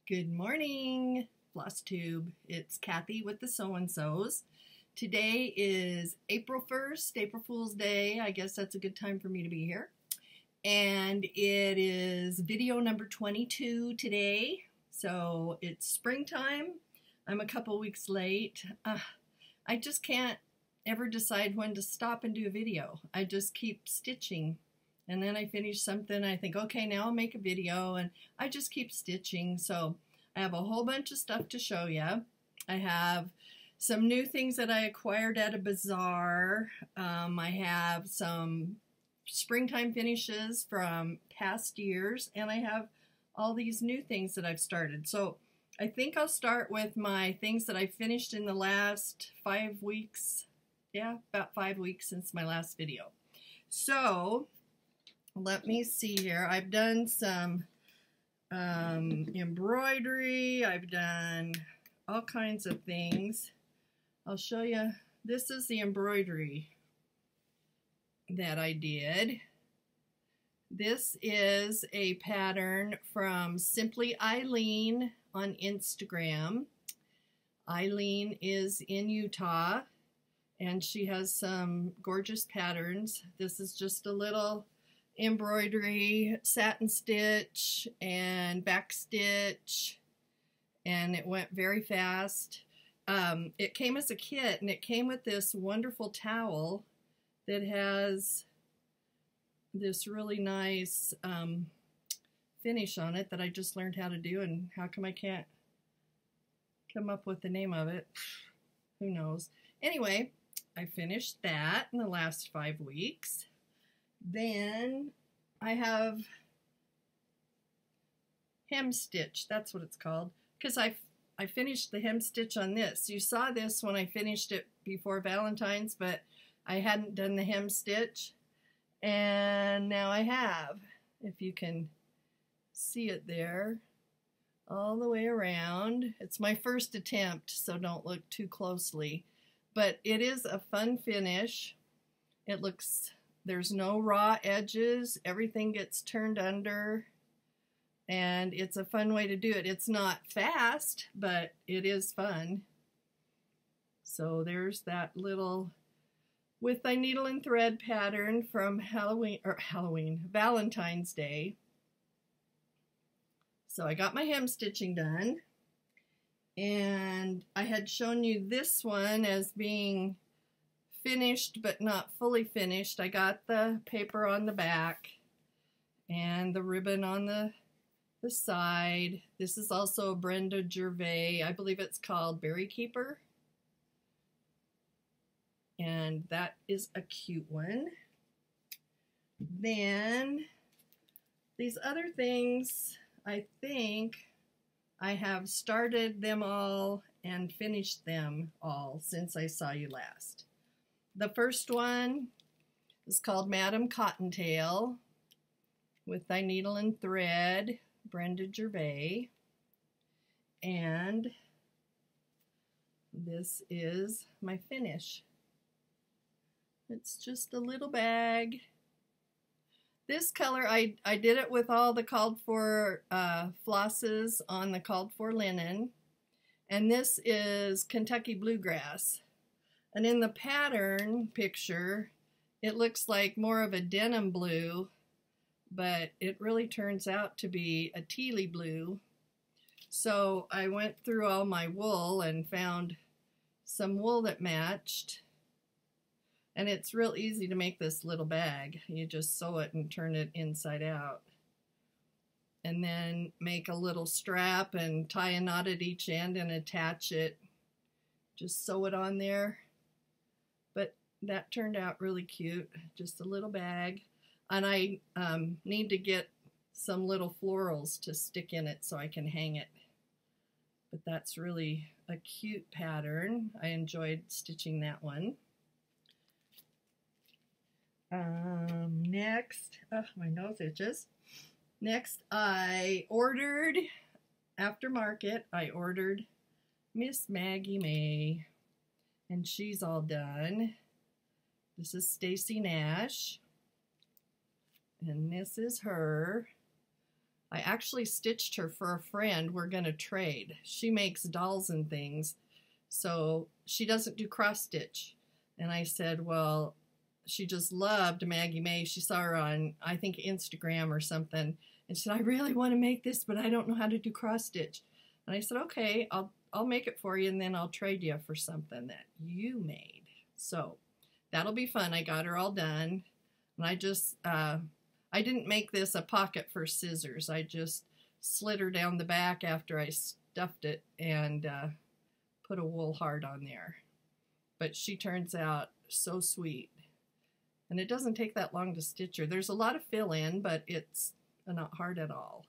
Good morning, Flosstube. It's Kathy with the So-and-Sos. Today is April 1st, April Fool's Day. I guess that's a good time for me to be here. And it is video number 22 today. So it's springtime. I'm a couple weeks late. I just can't ever decide when to stop and do a video. I just keep stitching. And then I finish something, I think, okay, now I'll make a video, and I just keep stitching. So I have a whole bunch of stuff to show you. I have some new things that I acquired at a bazaar. I have some springtime finishes from past years, and I have all these new things that I've started. So I think I'll start with my things that I finished in the last 5 weeks. Yeah, about 5 weeks since my last video. So let me see here. I've done some embroidery. I've done all kinds of things. I'll show you. This is the embroidery that I did. This is a pattern from Simply Eileen on Instagram. Eileen is in Utah, and she has some gorgeous patterns. This is just a little embroidery, satin stitch, and back stitch, and it went very fast. It came as a kit, and it came with this wonderful towel that has this really nice finish on it that I just learned how to do, and how come I can't come up with the name of it? Who knows? Anyway, I finished that in the last 5 weeks. Then I have hem stitch, that's what it's called, because I finished the hem stitch on this. You saw this when I finished it before Valentine's, but I hadn't done the hem stitch, and now I have. If you can see it there, all the way around. It's my first attempt, so don't look too closely, but it is a fun finish. It looks, there's no raw edges, everything gets turned under, and it's a fun way to do it. It's not fast, but it is fun. So there's that little with thy needle and thread pattern from Valentine's Day. So I got my hem stitching done, and I had shown you this one as being finished but not fully finished. I got the paper on the back and the ribbon on the side. This is also a Brenda Gervais. I believe it's called Berry Keeper. And that is a cute one. Then these other things, I think I have started them all and finished them all since I saw you last. The first one is called Madam Cottontail with Thy Needle and Thread, Brenda Gervais. And this is my finish. It's just a little bag. This color, I did it with all the called for flosses on the called for linen. And this is Kentucky Bluegrass. And in the pattern picture, it looks like more of a denim blue, but it really turns out to be a tealy blue. So I went through all my wool and found some wool that matched. And it's real easy to make this little bag. You just sew it and turn it inside out. And then make a little strap and tie a knot at each end and attach it. Just sew it on there. But that turned out really cute. Just a little bag. And I need to get some little florals to stick in it so I can hang it. But that's really a cute pattern. I enjoyed stitching that one. Next, my nose itches. Next, I ordered, aftermarket, I ordered Miss Maggie May, and she's all done. This is Stacy Nash, and this is her. I actually stitched her for a friend. We're going to trade. She makes dolls and things, so she doesn't do cross stitch. And I said, well, she just loved Maggie May. She saw her on, I think, Instagram or something, and said, I really want to make this, but I don't know how to do cross stitch. And I said, okay, I'll make it for you, and then I'll trade you for something that you made. So that'll be fun. I got her all done, and I just, I didn't make this a pocket for scissors. I just slid her down the back after I stuffed it and put a wool heart on there. But she turns out so sweet. And it doesn't take that long to stitch her. There's a lot of fill in, but it's not hard at all.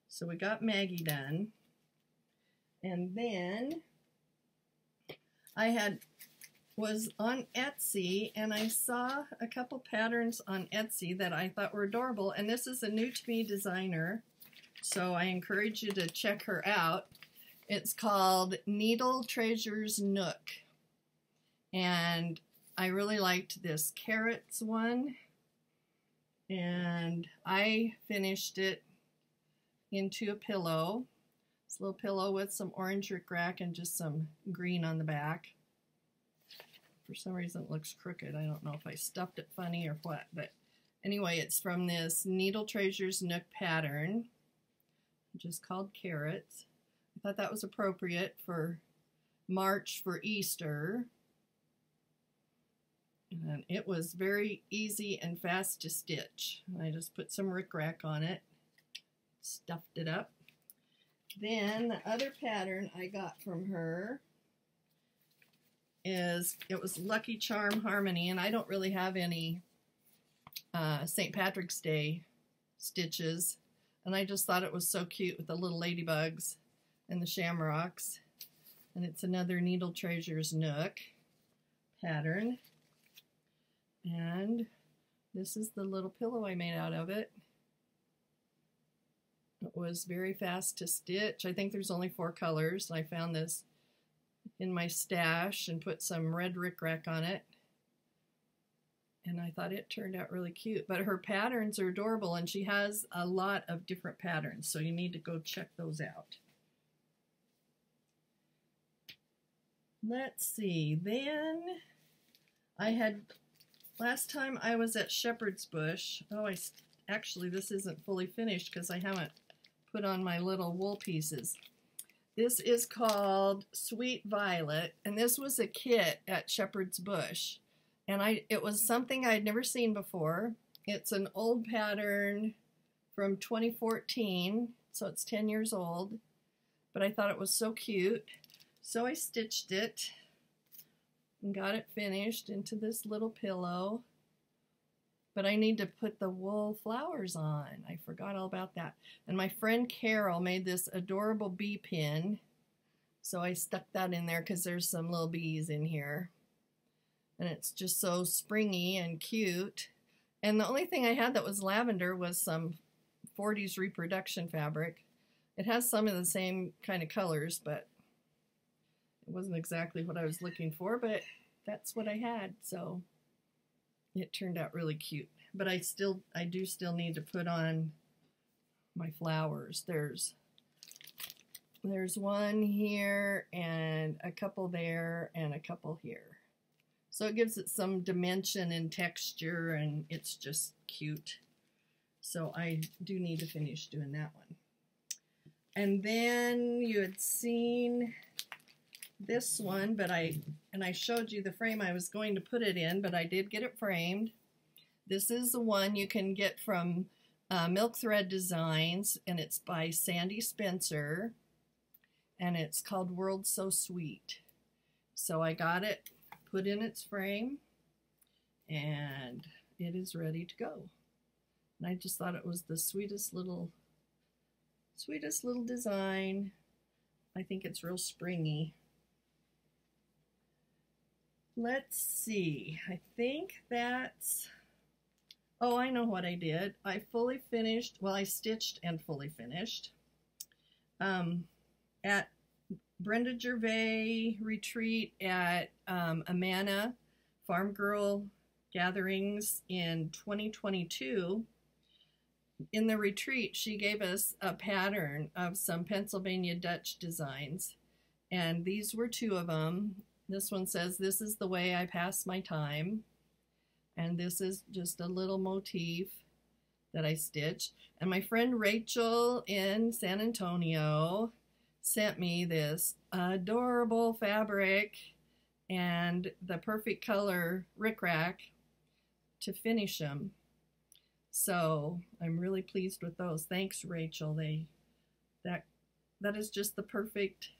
So we got Maggie done. And then I was on Etsy, and I saw a couple patterns on Etsy that I thought were adorable. And this is a new to me designer, so I encourage you to check her out. It's called Needle Treasures Nook. And I really liked this carrots one, and I finished it into a pillow. It's a little pillow with some orange rickrack and just some green on the back. For some reason it looks crooked. I don't know if I stuffed it funny or what, but anyway, it's from this Needle Treasures Nook pattern, just called Carrots. I thought that was appropriate for March for Easter. And it was very easy and fast to stitch. I just put some rickrack on it, stuffed it up. Then the other pattern I got from her it was Lucky Charm Harmony, and I don't really have any St. Patrick's Day stitches, and I just thought it was so cute with the little ladybugs and the shamrocks. And it's another Needle Treasures Nook pattern. And this is the little pillow I made out of it. It was very fast to stitch. I think there's only 4 colors. I found this in my stash and put some red rickrack on it. And I thought it turned out really cute. But her patterns are adorable, and she has a lot of different patterns, so you need to go check those out. Let's see. Then I had... Last time I was at Shepherd's Bush, actually this isn't fully finished because I haven't put on my little wool pieces. This is called Sweet Violet, and this was a kit at Shepherd's Bush. And it was something I'd never seen before. It's an old pattern from 2014, so it's 10 years old. But I thought it was so cute, so I stitched it and got it finished into this little pillow. But I need to put the wool flowers on. I forgot all about that. And my friend Carol made this adorable bee pin, so I stuck that in there because there's some little bees in here. And it's just so springy and cute. And the only thing I had that was lavender was some 40s reproduction fabric. It has some of the same kind of colors, but it wasn't exactly what I was looking for, but that's what I had, so it turned out really cute. But I do still need to put on my flowers. There's one here and a couple there and a couple here. So it gives it some dimension and texture, and it's just cute. So I do need to finish doing that one. And then you had seen this one, but I showed you the frame I was going to put it in, but I did get it framed. This is the one you can get from Milk Thread Designs, and it's by Sandy Spencer, and it's called World So Sweet. So I got it put in its frame, and it is ready to go. And I just thought it was the sweetest little design. I think it's real springy. Let's see, I think that's, oh, I know what I did. I fully finished, well, I stitched and fully finished at Brenda Gervais retreat at Amana Farm Girl Gatherings in 2022. in the retreat, she gave us a pattern of some Pennsylvania Dutch designs, and these were two of them. This one says, "This is the way I pass my time," and this is just a little motif that I stitched. And my friend Rachel in San Antonio sent me this adorable fabric and the perfect color rickrack to finish them. So I'm really pleased with those. Thanks, Rachel. That is just the perfect.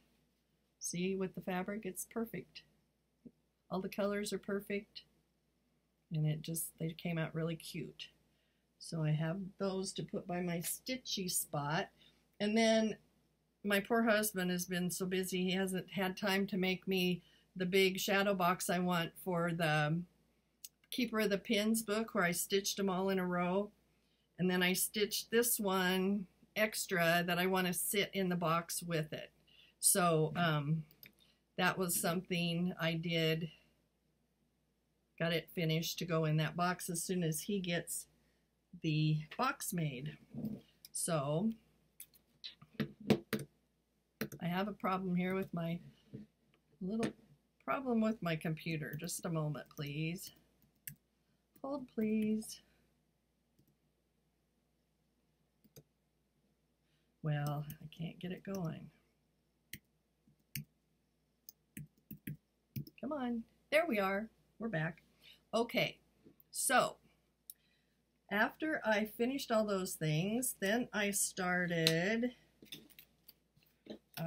See, with the fabric, it's perfect. All the colors are perfect, and they came out really cute. So I have those to put by my stitchy spot. And then my poor husband has been so busy, he hasn't had time to make me the big shadow box I want for the Keeper of the Pins book, where I stitched them all in a row. And then I stitched this one extra that I want to sit in the box with it. So that was something I did. Got it finished to go in that box as soon as he gets the box made. So I have a problem here with my computer. Just a moment, please. Hold, please. Well, I can't get it going. Come on. There we are. We're back. Okay, so after I finished all those things, then I started, of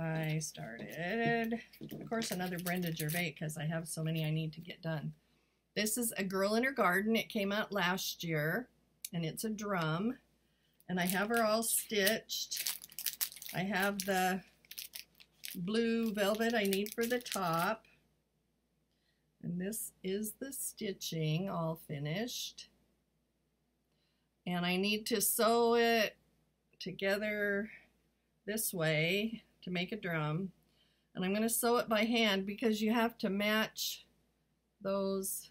course, another Brenda Gervais, because I have so many I need to get done. This is A Girl in Her Garden. It came out last year, and it's a drum, and I have her all stitched. I have the blue velvet I need for the top, and this is the stitching all finished. And I need to sew it together this way to make a drum. And I'm going to sew it by hand because you have to match those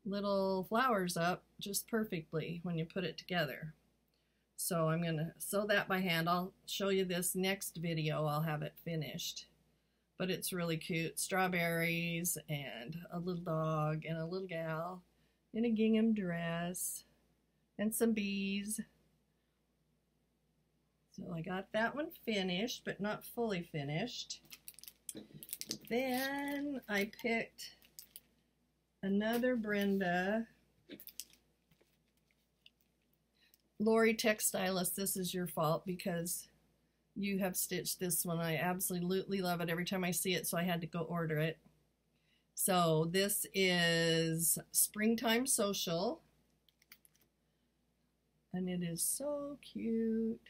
little flowers up just perfectly when you put it together. So I'm going to sew that by hand. I'll show you this next video. I'll have it finished. But it's really cute. Strawberries and a little dog and a little gal in a gingham dress and some bees. So I got that one finished, but not fully finished. Then I picked another Brenda. Lori Textilist, this is your fault because you have stitched this one. I absolutely love it every time I see it, so I had to go order it. So this is Springtime Social, and it is so cute.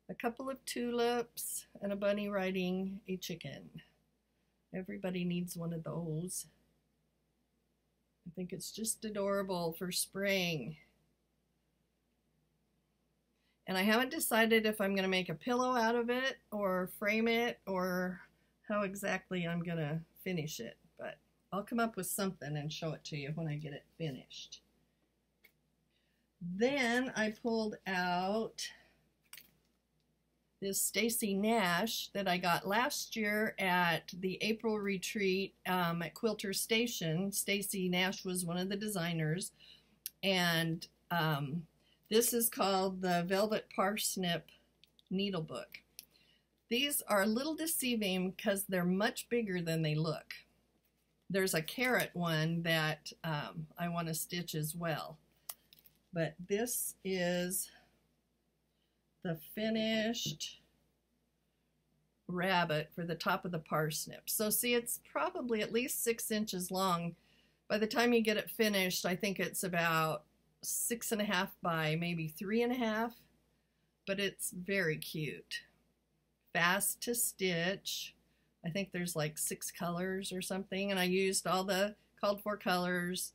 A couple of tulips and a bunny riding a chicken. Everybody needs one of those. I think it's just adorable for spring. And I haven't decided if I'm going to make a pillow out of it or frame it or how exactly I'm going to finish it. But I'll come up with something and show it to you when I get it finished. Then I pulled out this Stacy Nash that I got last year at the April retreat at Quilter Station. Stacy Nash was one of the designers. And this is called the Velvet Parsnip Needlebook. These are a little deceiving because they're much bigger than they look. There's a carrot one that I want to stitch as well. But this is the finished rabbit for the top of the parsnip. So see, it's probably at least 6 inches long. By the time you get it finished, I think it's about 6.5 by maybe 3.5, but it's very cute. Fast to stitch. I think there's like 6 colors or something, and I used all the called for colors.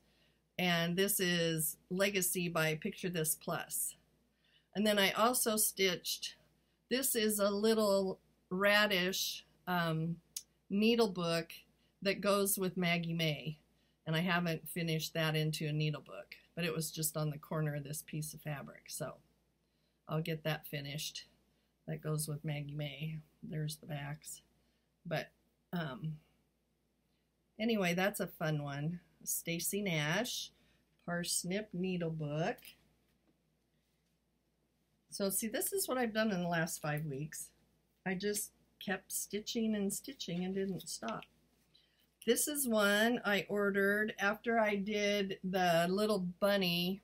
And this is Legacy by Picture This Plus. And then I also stitched, this is a little radish needle book that goes with Maggie May. And I haven't finished that into a needle book, but it was just on the corner of this piece of fabric. So I'll get that finished. That goes with Maggie May. There's the backs. But anyway, that's a fun one. Stacy Nash, Parsnip Needle Book. So see, this is what I've done in the last 5 weeks. I just kept stitching and stitching and didn't stop. This is one I ordered after I did the little bunny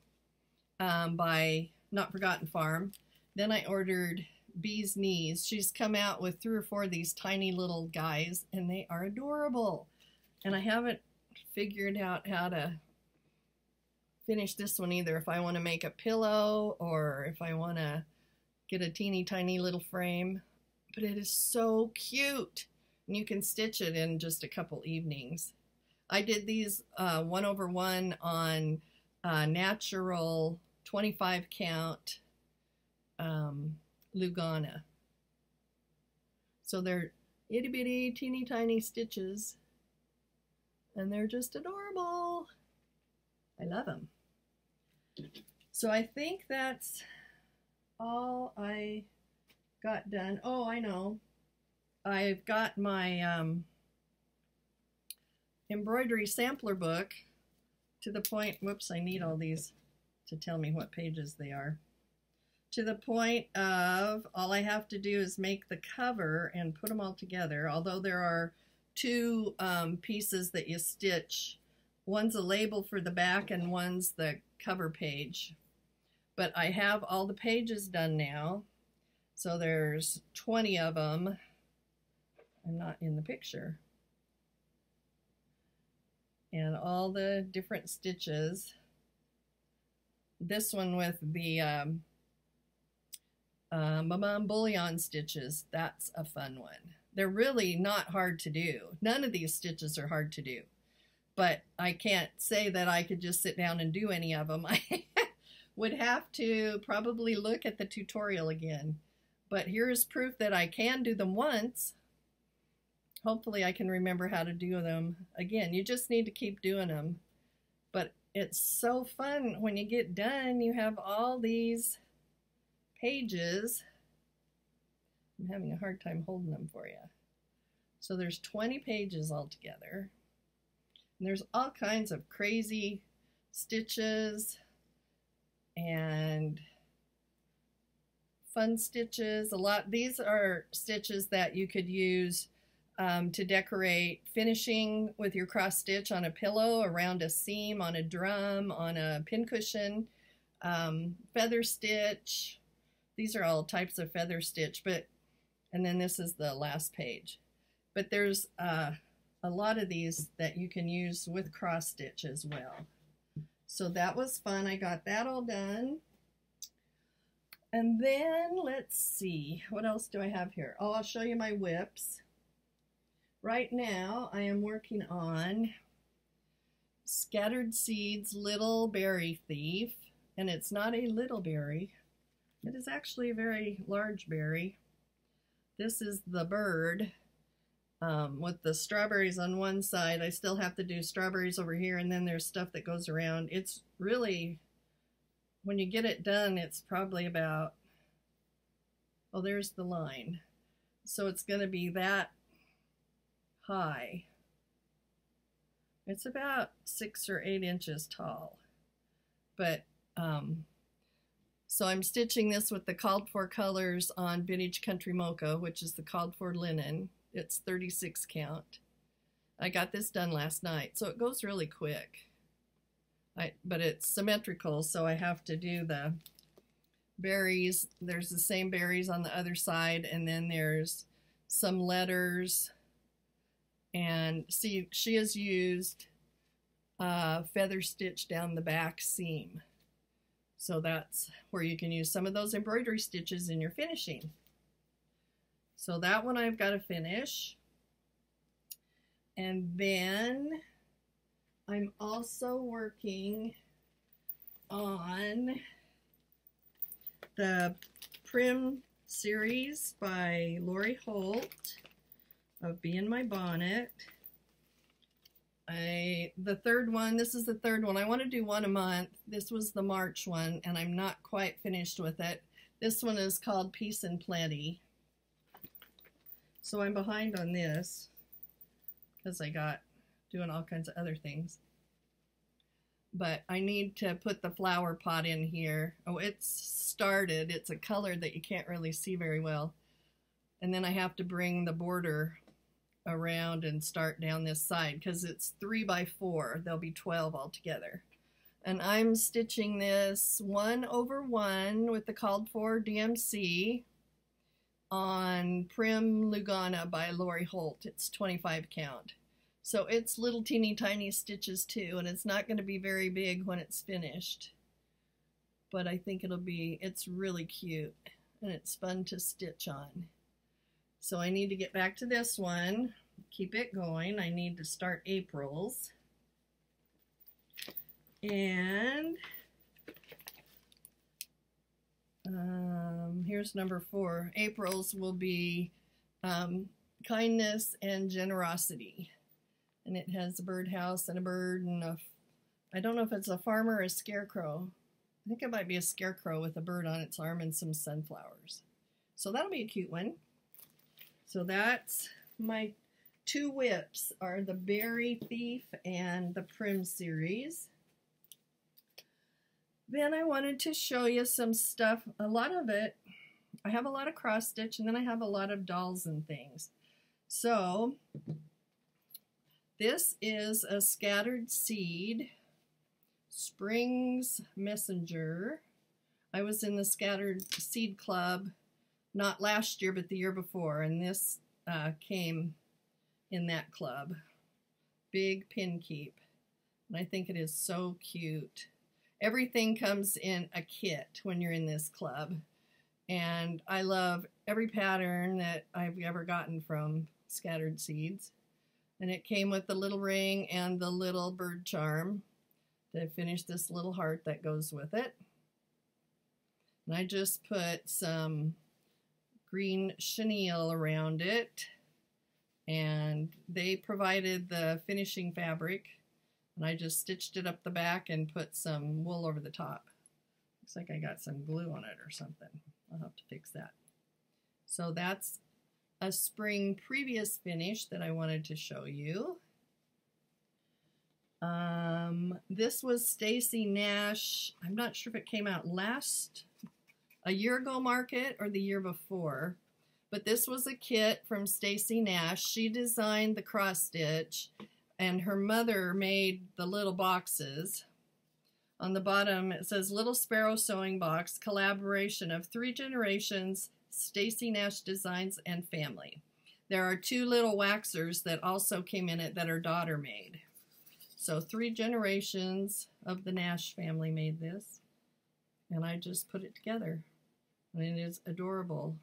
by Not Forgotten Farm. Then I ordered Bee's Knees. She's come out with 3 or 4 of these tiny little guys, and they are adorable. And I haven't figured out how to finish this one either, if I want to make a pillow or if I want to get a teeny tiny little frame. But it is so cute, and you can stitch it in just a couple evenings. I did these 1/1 on natural 25 count Lugana. So they're itty bitty teeny tiny stitches, and they're just adorable. I love them. So I think that's all I got done. Oh, I know. I've got my embroidery sampler book to the point, whoops, I need all these to tell me what pages they are. To the point of all I have to do is make the cover and put them all together, although there are 2 pieces that you stitch. One's a label for the back and one's the cover page. But I have all the pages done now. So there's 20 of them. I'm not in the picture. And all the different stitches. This one with the bullion stitches, that's a fun one. They're really not hard to do. None of these stitches are hard to do. But I can't say that I could just sit down and do any of them. I would have to probably look at the tutorial again. But here's proof that I can do them once. Hopefully I can remember how to do them again. You just need to keep doing them. But it's so fun when you get done. You have all these pages. I'm having a hard time holding them for you. So there's 20 pages altogether. And there's all kinds of crazy stitches and fun stitches. These are stitches that you could use to decorate finishing with your cross stitch on a pillow, around a seam, on a drum, on a pincushion, feather stitch. These are all types of feather stitch, and then this is the last page. But there's a lot of these that you can use with cross stitch as well. So that was fun. I got that all done. And then let's see, what else do I have here? Oh, I'll show you my whips. Right now I am working on Scattered Seeds Little Berry Thief, and it's not a little berry. It is actually a very large berry. This is the bird with the strawberries on one side. I still have to do strawberries over here, and then there's stuff that goes around. It's really, when you get it done, it's probably about, oh, there's the line. So it's going to be that high. It's about 6 or 8 inches tall. But, so I'm stitching this with the called for colors on Vintage Country Mocha, which is the called for linen. It's 36 count. I got this done last night, so it goes really quick. But it's symmetrical, so I have to do the berries. There's the same berries on the other side, and then there's some letters. And see, she has used feather stitch down the back seam. So that's where you can use some of those embroidery stitches in your finishing. So that one I've got to finish. And then I'm also working on the Prim series by Lori Holt of Bee in My Bonnet. The third one, this is the third one. I want to do one a month. This was the March one, and I'm not quite finished with it. This one is called Peace and Plenty. So I'm behind on this because I got doing all kinds of other things. But I need to put the flower pot in here. Oh, it's started. It's a color that you can't really see very well. And then I have to bring the border around and start down this side because it's 3 by 4. There'll be 12 altogether. And I'm stitching this 1 over 1 with the called for DMC on Prim Lugana by Lori Holt. It's 25 count. So it's little teeny tiny stitches too, and it's not going to be very big when it's finished. But I think it's really cute and it's fun to stitch on. So I need to get back to this one, keep it going. I need to start April's. And here's number 4. April's will be kindness and generosity. And it has a birdhouse and a bird and I don't know if it's a farmer or a scarecrow. I think it might be a scarecrow with a bird on its arm and some sunflowers. So that'll be a cute one. So that's my 2 whips are the Berry Thief and the Prim series. Then I wanted to show you some stuff. A lot of it, I have a lot of cross stitch and then I have a lot of dolls and things. So this is a Scattered Seed Springs Messenger. I was in the Scattered Seed Club not last year but the year before, and this came in that club. Big pin keep, and I think it is so cute. Everything comes in a kit when you're in this club, and I love every pattern that I've ever gotten from Scattered Seeds. And it came with the little ring and the little bird charm to finish this little heart that goes with it. And I just put some green chenille around it, and they provided the finishing fabric, and I just stitched it up the back and put some wool over the top. Looks like I got some glue on it or something. I'll have to fix that. So that's a spring previous finish that I wanted to show you. This was Stacy Nash. I'm not sure if it came out a year ago market or the year before, but this was a kit from Stacy Nash. She designed the cross stitch and her mother made the little boxes. On the bottom it says Little Sparrow Sewing Box, collaboration of 3 generations, Stacy Nash Designs and family. There are 2 little waxers that also came in it that her daughter made. So 3 generations of the Nash family made this, and I just put it together. And it is adorable.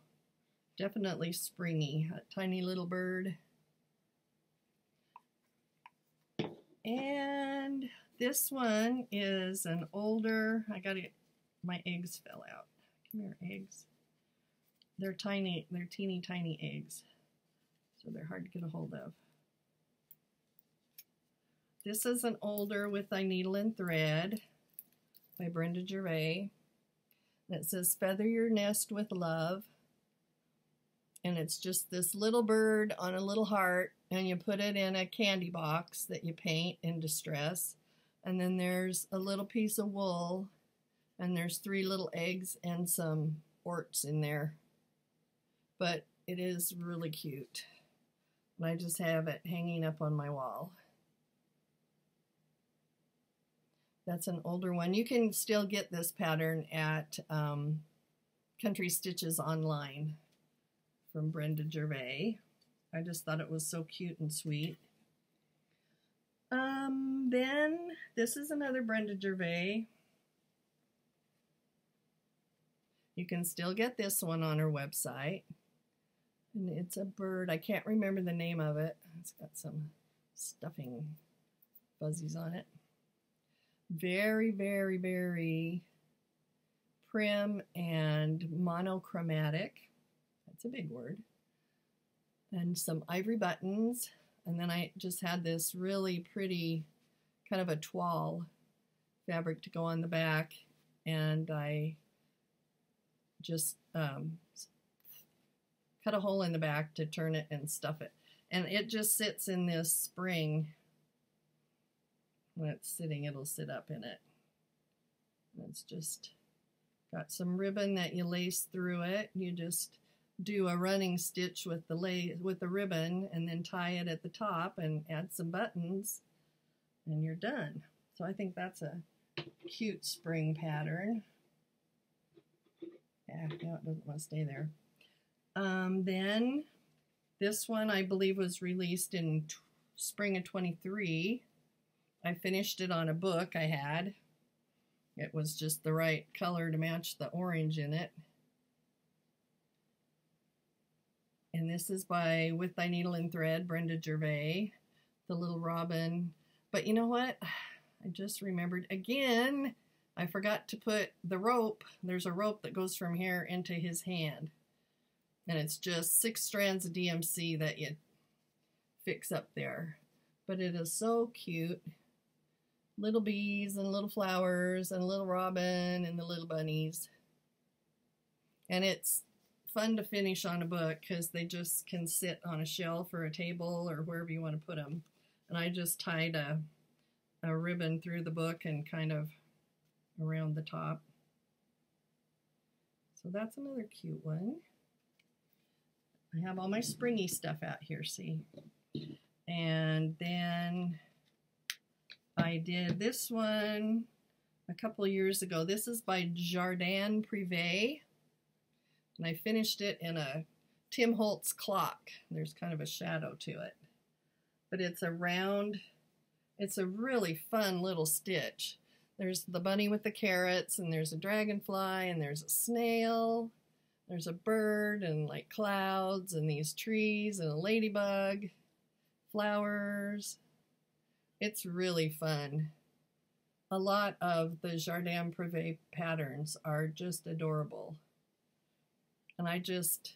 Definitely springy. A tiny little bird. And this one is an older, my eggs fell out. Come here, eggs. They're tiny, they're teeny tiny eggs, so they're hard to get a hold of. This is an older with I Needle and Thread by Brenda Gervais. And it says Feather Your Nest with Love. And it's just this little bird on a little heart, and you put it in a candy box that you paint in distress. And then there's a little piece of wool, and there's 3 little eggs and some orts in there. But it is really cute. And I just have it hanging up on my wall. That's an older one. You can still get this pattern at Country Stitches online from Brenda Gervais. I just thought it was so cute and sweet. Then this is another Brenda Gervais. You can still get this one on her website. And it's a bird. I can't remember the name of it. It's got some stuffing fuzzies on it. Very, very, very prim and monochromatic. That's a big word. And some ivory buttons. And then I just had this really pretty kind of a toile fabric to go on the back. And I just cut a hole in the back to turn it and stuff it. And it just sits in this spring. When it's sitting, it'll sit up in it. And it's just got some ribbon that you lace through it. You just do a running stitch with the ribbon and then tie it at the top and add some buttons and you're done. So I think that's a cute spring pattern. Yeah, no, it doesn't want to stay there. Then this one I believe was released in spring of 23. I finished it on a book I had. It was just the right color to match the orange in it. And this is by With Thy Needle and Thread, Brenda Gervais, the little robin. But you know what? I just remembered again, I forgot to put the rope. There's a rope that goes from here into his hand. And it's just 6 strands of DMC that you fix up there. But it is so cute. Little bees and little flowers and little robin and the little bunnies. And it's fun to finish on a book because they just can sit on a shelf or a table or wherever you want to put them. And I just tied a ribbon through the book and kind of around the top. So that's another cute one. I have all my springy stuff out here, see? And then I did this one a couple years ago. This is by Jardin Privé. And I finished it in a Tim Holtz clock. There's kind of a shadow to it. But it's a round, it's a really fun little stitch. There's the bunny with the carrots, and there's a dragonfly, and there's a snail. There's a bird, and like clouds, and these trees, and a ladybug, flowers. It's really fun. A lot of the Jardin Privé patterns are just adorable. And I just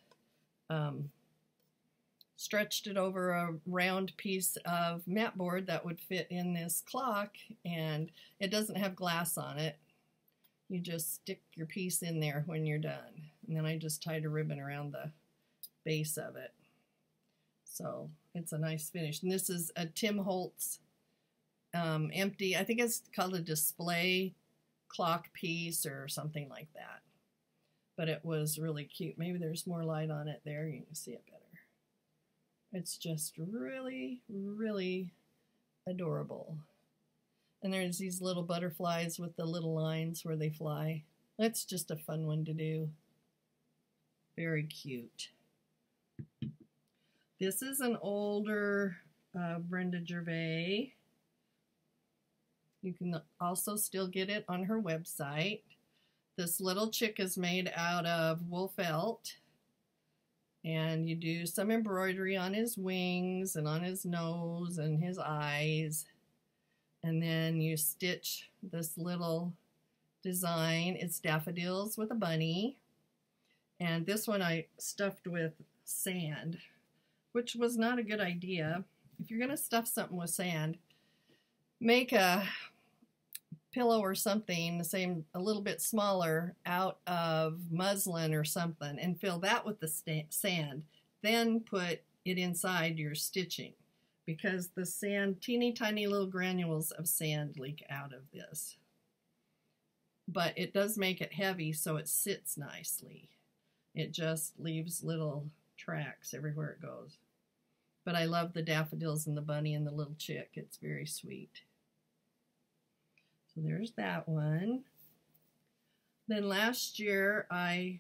stretched it over a round piece of mat board that would fit in this clock, and it doesn't have glass on it. You just stick your piece in there when you're done. And then I just tied a ribbon around the base of it. So it's a nice finish. And this is a Tim Holtz empty, I think it's called a display clock piece or something like that. But it was really cute. Maybe there's more light on it there. You can see it better. It's just really, really adorable. And there's these little butterflies with the little lines where they fly. That's just a fun one to do. Very cute. This is an older Brenda Gervais. You can also still get it on her website. This little chick is made out of wool felt. And you do some embroidery on his wings and on his nose and his eyes. And then you stitch this little design. It's daffodils with a bunny. And this one I stuffed with sand, which was not a good idea. If you're going to stuff something with sand, make a pillow or something the same, a little bit smaller, out of muslin or something, and fill that with the sand. Then put it inside your stitching, because the sand, teeny tiny little granules of sand leak out of this. But it does make it heavy so it sits nicely. It just leaves little tracks everywhere it goes. But I love the daffodils and the bunny and the little chick. It's very sweet. So there's that one. Then last year I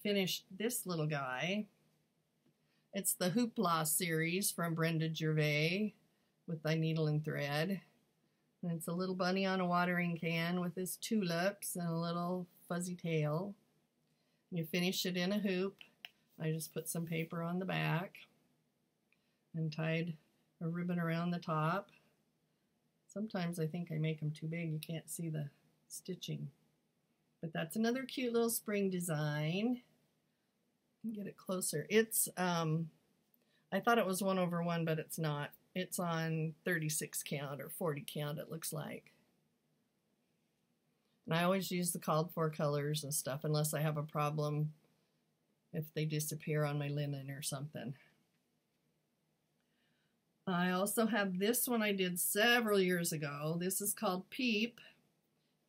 finished this little guy. It's the Hoopla series from Brenda Gervais, With Thy Needle and Thread. And it's a little bunny on a watering can with his tulips and a little fuzzy tail. You finish it in a hoop. I just put some paper on the back and tied a ribbon around the top. Sometimes I think I make them too big. You can't see the stitching. But that's another cute little spring design. Get it closer. It's, I thought it was 1/1, but it's not. It's on 36 count or 40 count, it looks like. And I always use the called for colors and stuff unless I have a problem if they disappear on my linen or something. I also have this one I did several years ago. This is called Peep,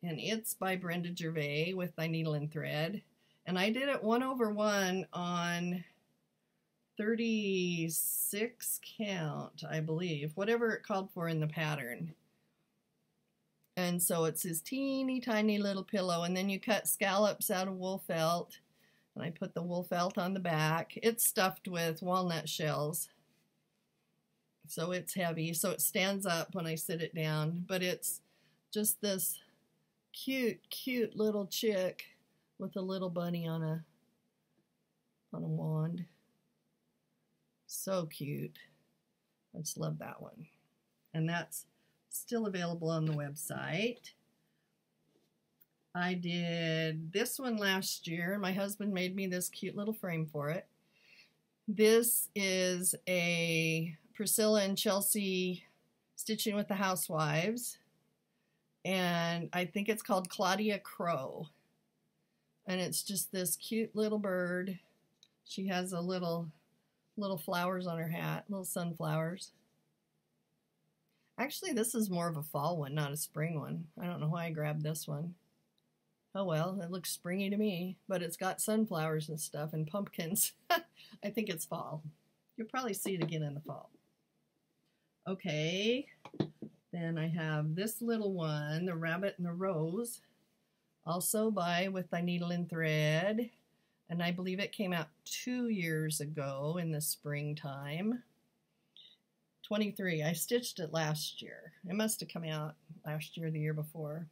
and it's by Brenda Gervais with Thy Needle and Thread. And I did it 1/1 on 36 count, I believe, whatever it called for in the pattern. And so it's this teeny tiny little pillow, and then you cut scallops out of wool felt, and I put the wool felt on the back. It's stuffed with walnut shells. So it's heavy, so it stands up when I sit it down, but it's just this cute little chick with a little bunny on a wand. So cute. I just love that one. And that's still available on the website. I did this one last year. My husband made me this cute little frame for it. This is a Priscilla and Chelsea Stitching with the Housewives, and I think it's called Claudia Crow, and it's just this cute little bird. She has a little flowers on her hat, little sunflowers. Actually, this is more of a fall one, not a spring one. I don't know why I grabbed this one. Oh well, it looks springy to me, but it's got sunflowers and stuff and pumpkins. I think it's fall. You'll probably see it again in the fall. Okay, then I have this little one, The Rabbit and the Rose, also by With Thy Needle and Thread, and I believe it came out 2 years ago in the springtime. 23. I stitched it last year. It must have come out last year or the year before.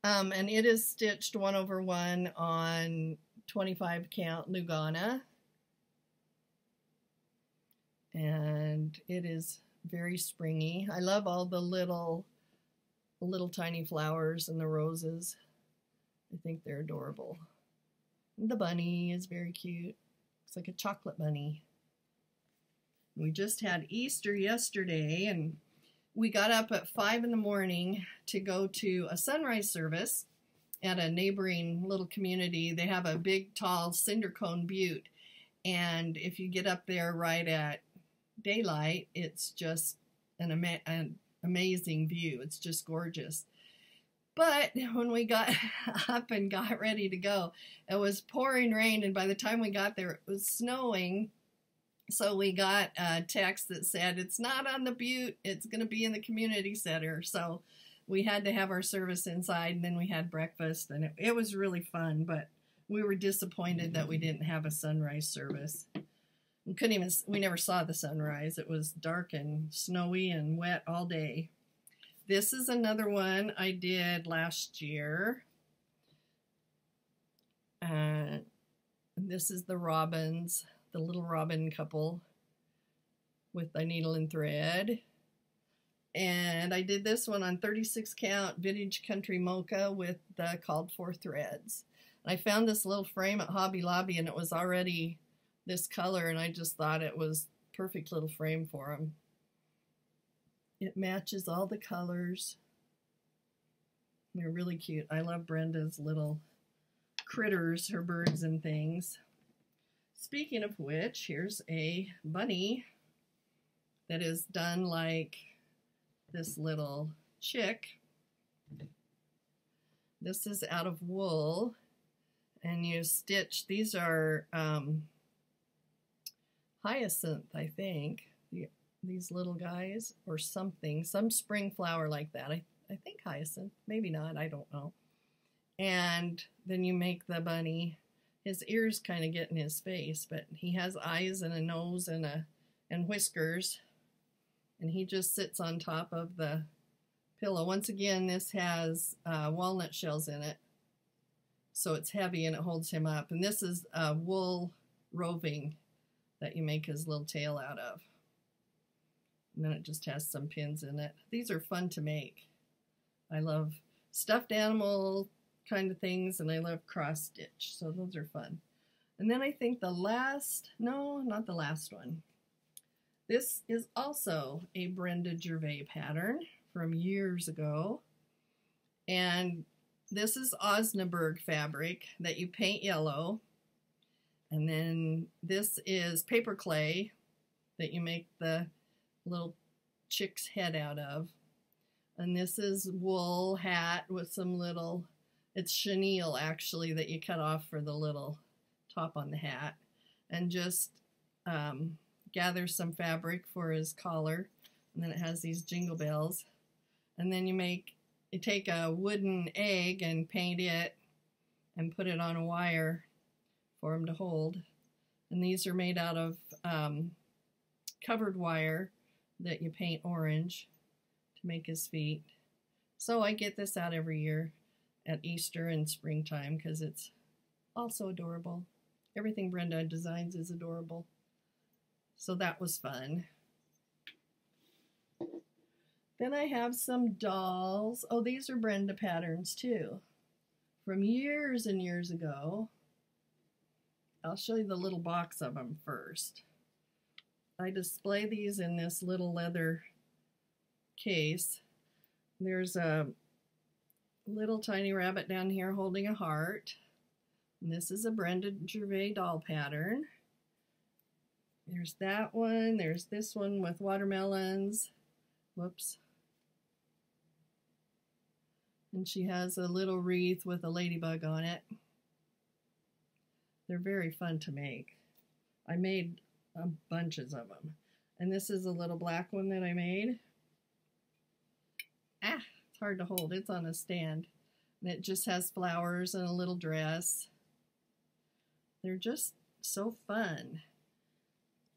And it is stitched 1/1 on 25 count Lugana. And it is very springy. I love all the little tiny flowers and the roses. I think they're adorable. And the bunny is very cute. It's like a chocolate bunny. We just had Easter yesterday, and we got up at 5 in the morning to go to a sunrise service at a neighboring little community. They have a big, tall cinder cone butte, and if you get up there right at daylight, it's just an amazing view. It's just gorgeous. But when we got up and got ready to go, it was pouring rain, and by the time we got there, it was snowing. So we got a text that said, it's not on the butte, it's going to be in the community center. So we had to have our service inside, and then we had breakfast, and it was really fun, but we were disappointed that we didn't have a sunrise service. We never saw the sunrise. It was dark and snowy and wet all day. This is another one I did last year. This is the Robins, the little robin couple with Thy Needle and Thread. And I did this one on 36 count vintage country mocha with the called for threads. And I found this little frame at Hobby Lobby, and it was already this color, and I just thought it was perfect little frame for them. It matches all the colors. They're really cute. I love Brenda's little critters, her birds and things. Speaking of which, here's a bunny that is done like this little chick. This is out of wool, and you stitch, these are hyacinth, I think, these little guys, or something, some spring flower like that. I think hyacinth, maybe not, I don't know. And then you make the bunny. His ears kind of get in his face, but he has eyes and a nose and whiskers, and he just sits on top of the pillow. Once again, this has walnut shells in it, so it's heavy and it holds him up. And this is wool roving that you make his little tail out of. And then it just has some pins in it. These are fun to make. I love stuffed animal kind of things, and I love cross stitch, so those are fun. And then I think the last, no, not the last one. This is also a Brenda Gervais pattern from years ago, and this is Osnaburg fabric that you paint yellow. And then this is paper clay that you make the little chick's head out of. And this is wool hat with some little, it's chenille actually that you cut off for the little top on the hat. And just gather some fabric for his collar. And then it has these jingle bells. And then you take a wooden egg and paint it and put it on a wire for him to hold. And these are made out of covered wire that you paint orange to make his feet. So I get this out every year at Easter and springtime because it's also adorable. Everything Brenda designs is adorable. So that was fun. Then I have some dolls. Oh, these are Brenda patterns too, from years and years ago. I'll show you the little box of them first. I display these in this little leather case. There's a little tiny rabbit down here holding a heart. And this is a Brenda Gervais doll pattern. There's that one. There's this one with watermelons. Whoops. And she has a little wreath with a ladybug on it. They're very fun to make. I made bunches of them. And this is a little black one that I made. Ah, it's hard to hold. It's on a stand. And it just has flowers and a little dress. They're just so fun.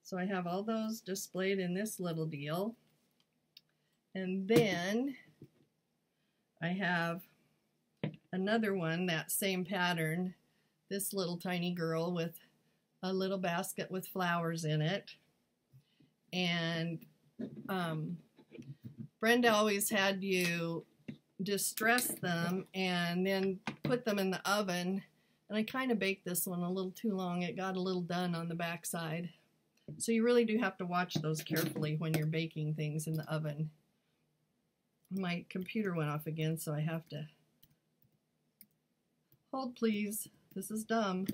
So I have all those displayed in this little deal. And then I have another one, that same pattern, this little tiny girl with a little basket with flowers in it. And Brenda always had you distress them and then put them in the oven. And I kind of baked this one a little too long. It got a little done on the back side. So you really do have to watch those carefully when you're baking things in the oven. My computer went off again, so I have to hold, please. This is dumb.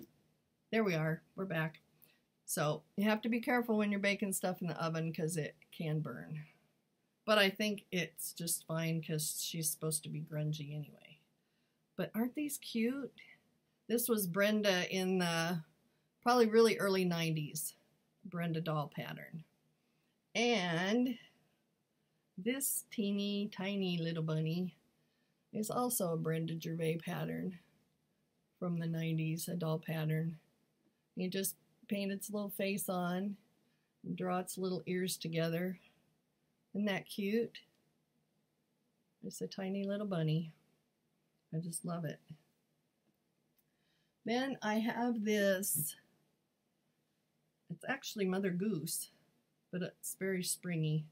There we are. We're back. So you have to be careful when you're baking stuff in the oven because it can burn. But I think it's just fine because she's supposed to be grungy anyway. But aren't these cute? This was Brenda in the probably really early 90s. Brenda doll pattern. And this teeny tiny little bunny is also a Brenda Gervais pattern from the 90s, a doll pattern. You just paint its little face on and draw its little ears together. Isn't that cute? It's a tiny little bunny. I just love it. Then I have this. It's actually Mother Goose, but it's very springy.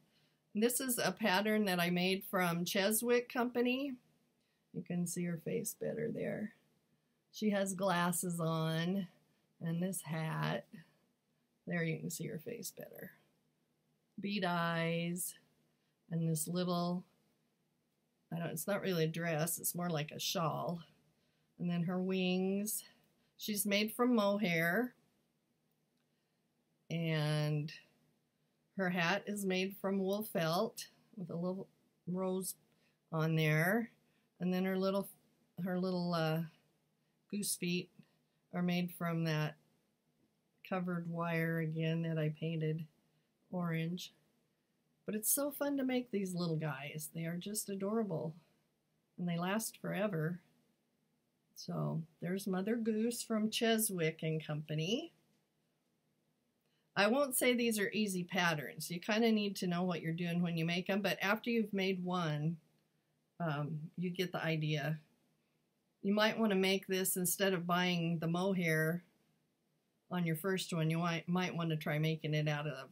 And this is a pattern that I made from Cheswick Company. You can see her face better there. She has glasses on and this hat. There you can see her face better. Bead eyes and this little, it's not really a dress, it's more like a shawl. And then her wings. She's made from mohair. And her hat is made from wool felt with a little rose on there. And then her little goose feet are made from that covered wire again that I painted orange. But it's so fun to make these little guys. They are just adorable. And they last forever. So there's Mother Goose from Cheswick and Company. I won't say these are easy patterns. You kind of need to know what you're doing when you make them, but after you've made one, you get the idea. You might want to make this instead of buying the mohair on your first one. You might want to try making it out of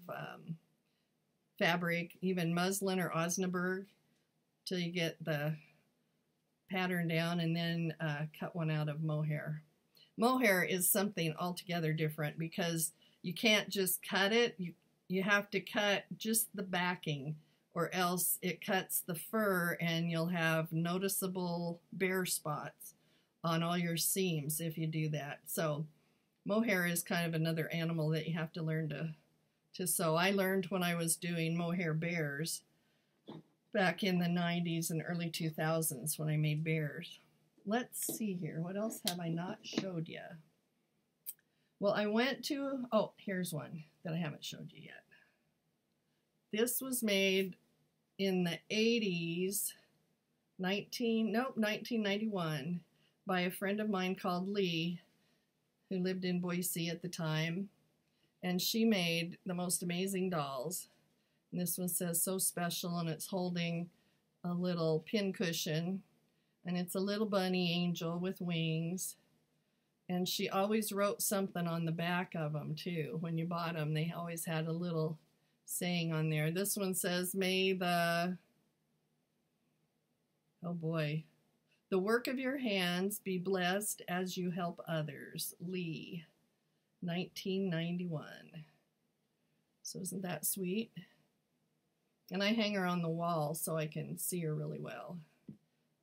fabric, even muslin or Osnaburg, till you get the pattern down, and then cut one out of mohair. Mohair is something altogether different because you can't just cut it. You have to cut just the backing or else it cuts the fur and you'll have noticeable bare spots on all your seams if you do that. So mohair is kind of another animal that you have to learn to sew. I learned when I was doing mohair bears back in the 90s and early 2000s when I made bears. Let's see here. What else have I not showed you? Well, I went to, oh, here's one that I haven't showed you yet. This was made in the 80s, 1991, by a friend of mine called Lee, who lived in Boise at the time. And she made the most amazing dolls. And this one says "So Special," and it's holding a little pin cushion. And it's a little bunny angel with wings. And she always wrote something on the back of them, too. When you bought them, they always had a little saying on there. This one says, "May the," oh boy, "the work of your hands be blessed as you help others." Lee, 1991. So isn't that sweet? And I hang her on the wall so I can see her really well.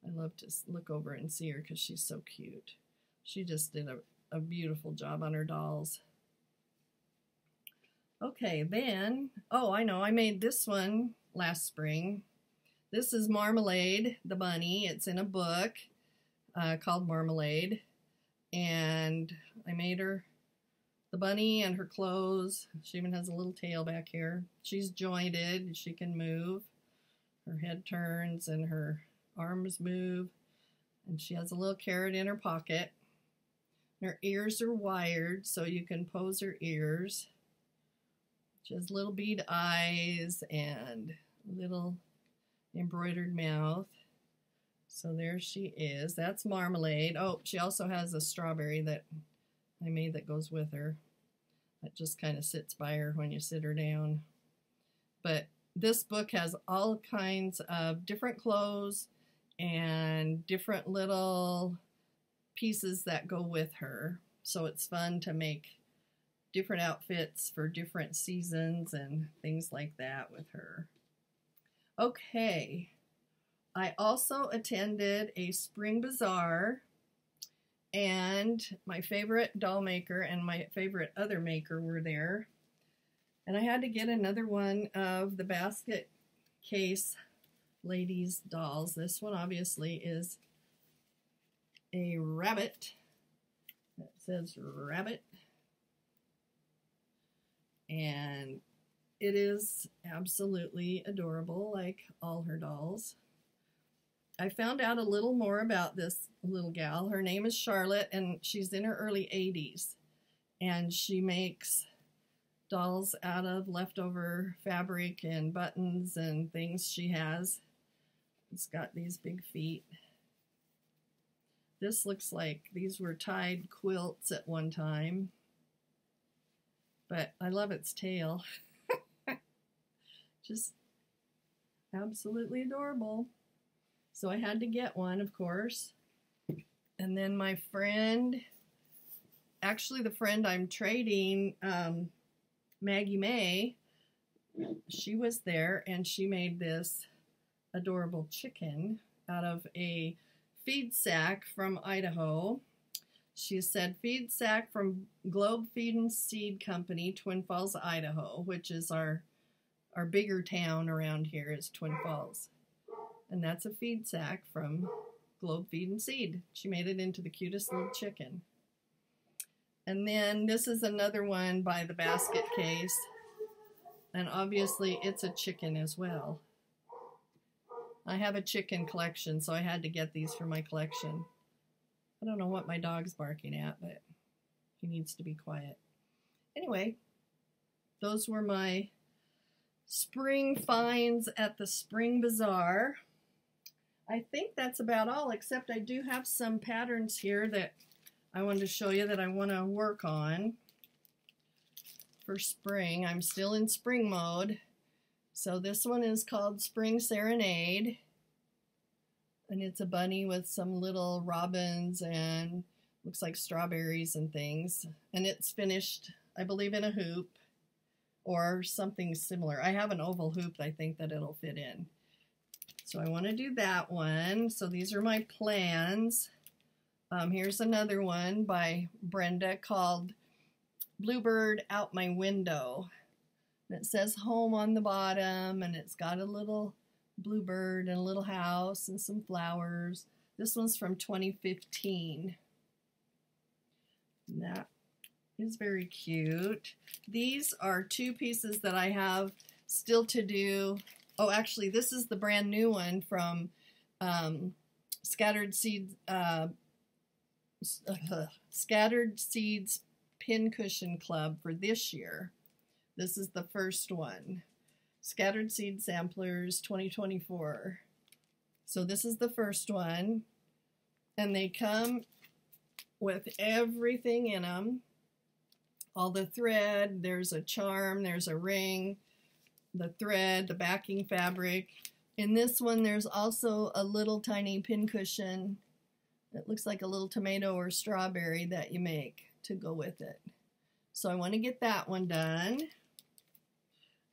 I love to look over and see her because she's so cute. She just did a beautiful job on her dolls. Okay, then, oh, I know, I made this one last spring. This is Marmalade, the bunny. It's in a book called Marmalade. And I made her the bunny and her clothes. She even has a little tail back here. She's jointed. She can move. Her head turns and her arms move. And she has a little carrot in her pocket. Her ears are wired so you can pose her ears. She has little bead eyes and little embroidered mouth. So there she is. That's Marmalade. Oh, she also has a strawberry that I made that goes with her. That just kind of sits by her when you sit her down. But this book has all kinds of different clothes and different little pieces that go with her. So it's fun to make different outfits for different seasons and things like that with her. Okay. I also attended a spring bazaar, and my favorite doll maker and my favorite other maker were there. And I had to get another one of the basket case ladies dolls. This one obviously is a rabbit. It says rabbit. And it is absolutely adorable, like all her dolls. I found out a little more about this little gal. Her name is Charlotte, and she's in her early 80s. And she makes dolls out of leftover fabric and buttons and things she has. It's got these big feet. This looks like these were tied quilts at one time. But I love its tail. Just absolutely adorable. So I had to get one, of course. And then my friend, actually the friend I'm trading, Maggie May, she was there and she made this adorable chicken out of a feed sack from Idaho. She said feed sack from Globe Feed and Seed Company, Twin Falls, Idaho, which is our bigger town around here is Twin Falls. And that's a feed sack from Globe Feed and Seed. She made it into the cutest little chicken. And then this is another one by the basket case. And obviously it's a chicken as well. I have a chicken collection, so I had to get these for my collection. I don't know what my dog's barking at, but he needs to be quiet. Anyway, those were my spring finds at the spring bazaar. I think that's about all, except I do have some patterns here that I wanted to show you that I want to work on for spring. I'm still in spring mode. So this one is called Spring Serenade. And it's a bunny with some little robins and looks like strawberries and things. And it's finished, I believe, in a hoop or something similar. I have an oval hoop I think that it'll fit in. So I want to do that one. So these are my plans. Here's another one by Brenda called Bluebird Out My Window. And it says home on the bottom, and it's got a little bluebird and a little house and some flowers. This one's from 2015. And that is very cute. These are two pieces that I have still to do. Oh, actually, this is the brand new one from Scattered Seeds Pincushion Club for this year. This is the first one. Scattered Seed Samplers 2024. So this is the first one. And they come with everything in them. All the thread, there's a charm, there's a ring, the thread, the backing fabric. In this one, there's also a little tiny pincushion. It looks like a little tomato or strawberry that you make to go with it. So I want to get that one done.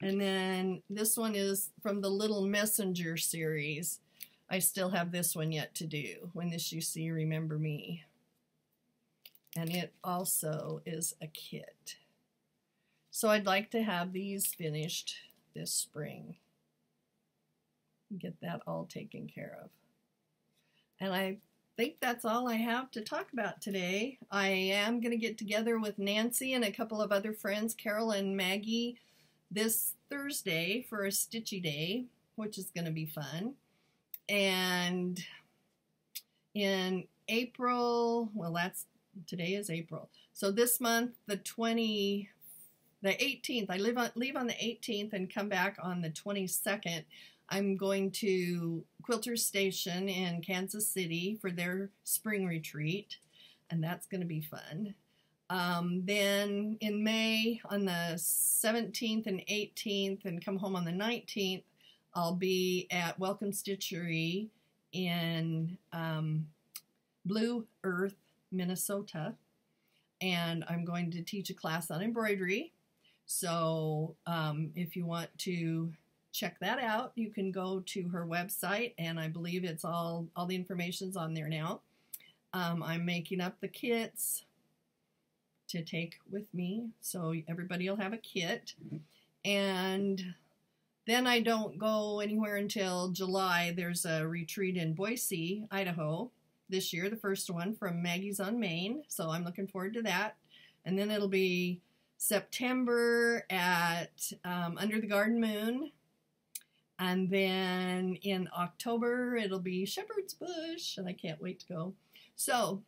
And then this one is from the Little Messenger series. I still have this one yet to do. When this you see, remember me. And it also is a kit. So I'd like to have these finished this spring. Get that all taken care of. And I think that's all I have to talk about today. I am going to get together with Nancy and a couple of other friends, Carol and Maggie, this Thursday for a stitchy day, which is going to be fun. And in April, well, today is April. So this month, the 18th, I leave on the 18th and come back on the 22nd. I'm going to Quilter's Station in Kansas City for their spring retreat, and that's going to be fun. Then in May, on the 17th and 18th, and come home on the 19th, I'll be at Welcome Stitchery in Blue Earth, Minnesota, and I'm going to teach a class on embroidery. So if you want to check that out, you can go to her website, and I believe it's all the information's on there now. I'm making up the kits to take with me, so everybody will have a kit. And then I don't go anywhere until July. There's a retreat in Boise, Idaho, this year, the first one from Maggie's on Maine, so I'm looking forward to that. And then it'll be September at Under the Garden Moon. And then in October, it'll be Shepherd's Bush, and I can't wait to go. So,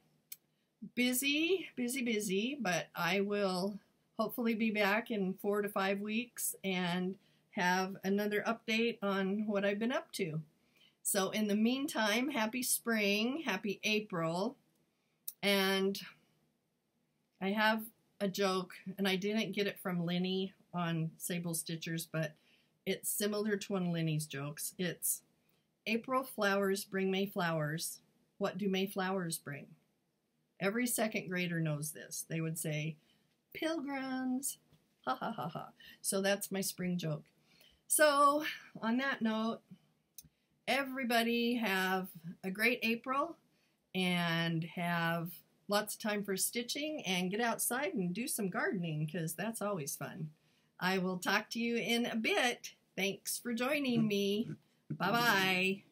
busy, busy, busy, but I will hopefully be back in 4 to 5 weeks and have another update on what I've been up to. So in the meantime, happy spring, happy April, and I have a joke, and I didn't get it from Lenny on Sable Stitchers, but it's similar to one of Lenny's jokes. It's, April flowers bring May flowers. What do May flowers bring? Every second grader knows this. They would say, pilgrims. Ha ha ha ha. So that's my spring joke. So on that note, everybody have a great April and have lots of time for stitching, and get outside and do some gardening, because that's always fun. I will talk to you in a bit. Thanks for joining me. Bye-bye.